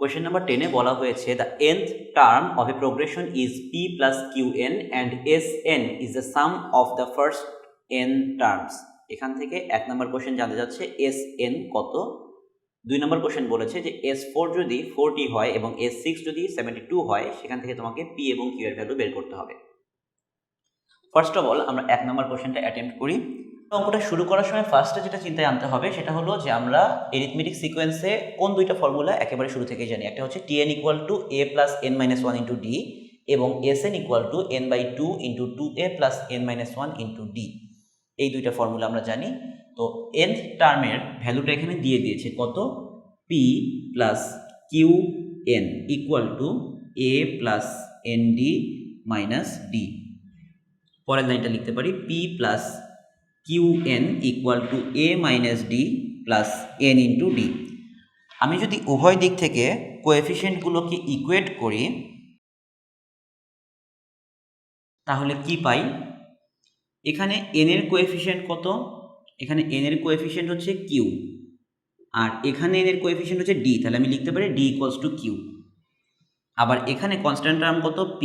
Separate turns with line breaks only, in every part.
Question number 10 এ বলা হয়েছে the nth term of a progression is p plus qn and sn is the sum of the first n terms. এখান থেকে 1 নম্বর question জানতে যাচ্ছে sn কত। 2 নম্বর question বলেছে যে s4 যদি 40 হয় এবং s6 যদি 72 হয় সেখান থেকে তোমাকে p এবং q এর ভ্যালু বের করতে হবে। ফার্স্ট অফ অল আমরা 1 নম্বর কোশ্চেনটা অ্যাটেম্প্ট করি। অঙ্কটা শুরু করার সময় ফার্স্টে যেটা চিন্তায় আনতে হবে সেটা হলো যে আমরা এরিথমেটিক সিকোয়েন্সে কোন দুইটা ফর্মুলা একেবারে শুরু থেকেই জানি। একটা হচ্ছে tn equal to a plus n minus 1 into D এবং sn equal to n/2 into 2a plus n minus 1 into D. এই দুইটা ফর্মুলা আমরা জানি। তো nth টার্মের ভ্যালুটা এখানে দিয়ে দিয়েছে কত, p plus q n equal to a plus nd minus d. পরের লাইনটা লিখতে পারি p plus qn equal to a minus d plus n into d. আমি যদি উভয় দিক থেকে কোএফিসিয়েন্টগুলোকে ইকুয়েট করি তাহলে কি পাই? এখানে n এর কোএফিসিয়েন্ট কত? এখানে n এর কোএফিসিয়েন্ট হচ্ছে q আর এখানে n এর কোএফিসিয়েন্ট হচ্ছে d, তাহলে আমি লিখতে পারি d ইকুয়ালস টু q। আবার এখানে কনস্ট্যান্ট টার্ম কত p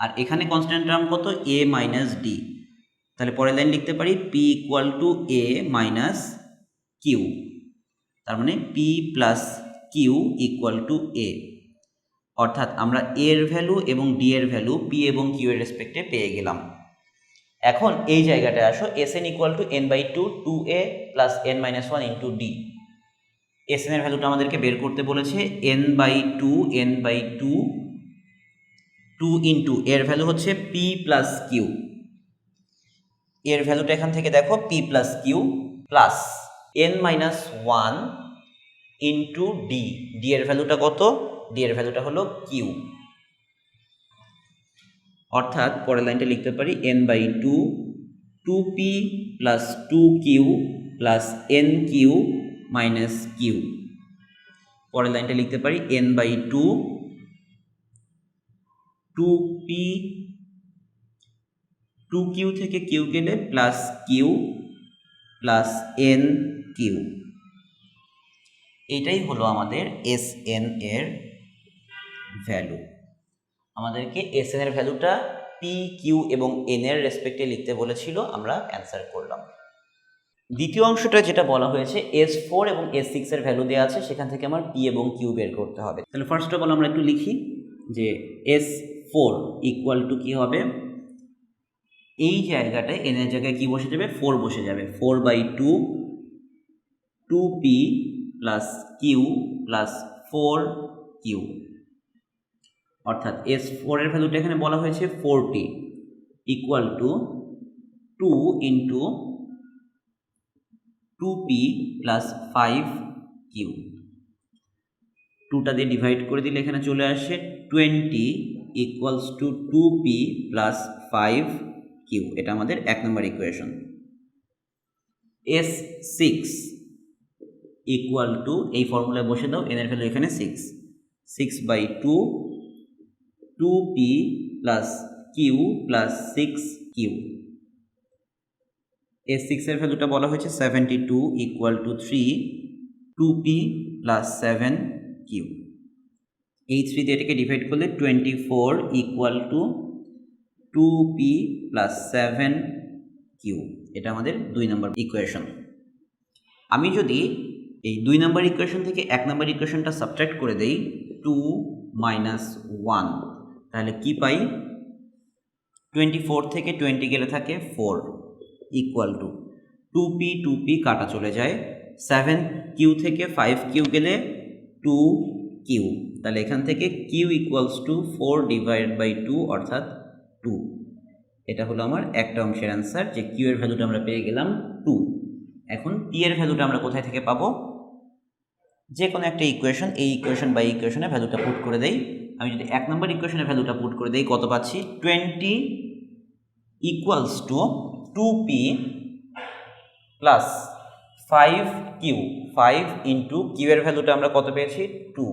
আর এখানে কনস্ট্যান্ট টার্ম কত a মাইনাস ডি। তাহলে পরের লাইন লিখতে পারি p equal to a minus q, তার মানে p plus q equal to a। অর্থাৎ আমরা a এর ভ্যালু এবং d এর ভ্যালু p এবং q এর রেসপেক্টে পেয়ে গেলাম। এখন এই জায়গাটায় আসো sn equal to n/2 2a plus n minus 1 into D. sn এর ভ্যালুটা আমাদেরকে বের করতে বলেছে n/2 2 ইন্টু এর ভ্যালু হচ্ছে p প্লাস কিউ। এর ভ্যালুটা এখান থেকে দেখো p plus q plus n minus 1 into d. D এর ভ্যালুটা কত? ডি এর ভ্যালুটা হলো কিউ। অর্থাৎ পরের লাইনটা লিখতে পারি n/2 2p plus 2q plus nq minus q. পরের লাইনটা লিখতে পারি n/2 2p 2q থেকে কিউ গেলে plus q plus n q. এটাই হলো আমাদের sn এর ভ্যালু। আমাদেরকে sn এর ভ্যালুটা p, q এবং n এর রেসপেক্টে লিখতে বলেছিল, আমরা অ্যান্সার করলাম। দ্বিতীয় অংশটা যেটা বলা হয়েছে s4 এবং s6 এর ভ্যালু দেওয়া আছে, সেখান থেকে আমার p এবং q বের করতে হবে। তাহলে ফার্স্ট অফ অল আমরা একটু লিখি যে s4 ইকুয়াল টু কি হবে, এই জায়গাটায় n এর জায়গায় কি বসে যাবে, 4 বসে যাবে। 4/2 2p plus q plus 4q। অর্থাৎ s4 এর ভ্যালুটা এখানে বলা হয়েছে 40 equal to 2 into 2p plus 5q। 2টা দিয়ে ডিভাইড করে দিলে এখানে চলে আসে 20 equals to 2p plus 5q। এটা আমাদের 1 নম্বর ইকুয়েশন। s6 ইকুয়াল টু, এই ফর্মুলায় বসে দাও, n এর ভ্যালু এখানে 6, 6/2 2p plus q plus 6q। s6 এর ভ্যালুটা বলা হয়েছে 72 equal to 3 2p plus 7q। এই 3 দিয়ে এটাকে ডিভাইড করলে 24 equal to 2p plus 7q। এটা আমাদের 2 নম্বর ইকুয়েশন। আমি যদি এই 2 নম্বর ইকুয়েশন থেকে 1 নম্বর ইকুয়েশনটা সাবট্রাক্ট করে দেই 2 মাইনাস 1, তাহলে কি পাই? 24 থেকে 20 গেলে থাকে 4 ইকুয়াল টু 2p কাটা চলে যায়, 7q থেকে 5q গেলে 2q। তাহলে এখান থেকে q equals to 4 divide by 2 অর্থাৎ 2। এটা হলো আমার একটা অংশের অ্যান্সার, যে q এর ভ্যালুটা আমরা পেয়ে গেলাম 2। এখন p এর ভ্যালুটা আমরা কোথায় থেকে পাবো? যে কোনো একটা ইকুয়েশন, এই ইকুয়েশন বাই ইকুয়েশনে ভ্যালুটা পুট করে দেই। আমি যদি 1 নম্বর ইকুয়েশনের ভ্যালুটা পুট করে দেই, কত পাচ্ছি? 20 equals to 2p plus 5q। 5 into q এর ভ্যালুটা আমরা কত পেয়েছি? 2।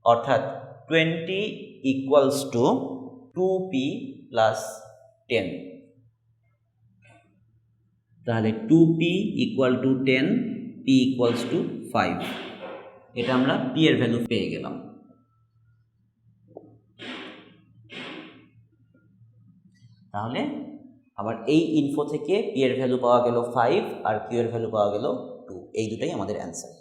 অর্থাৎ 20 ইকুয়ালস টু 2p প্লাস 10। তাহলে 2p equal to 10, p equals to 5। এটা আমরা p এর ভ্যালু পেয়ে গেলাম। তাহলে আমার এই ইনফো থেকে পি এর ভ্যালু পাওয়া গেল 5 আর কিউ এর ভ্যালু পাওয়া গেল 2, এই দুটাই আমাদের অ্যান্সার।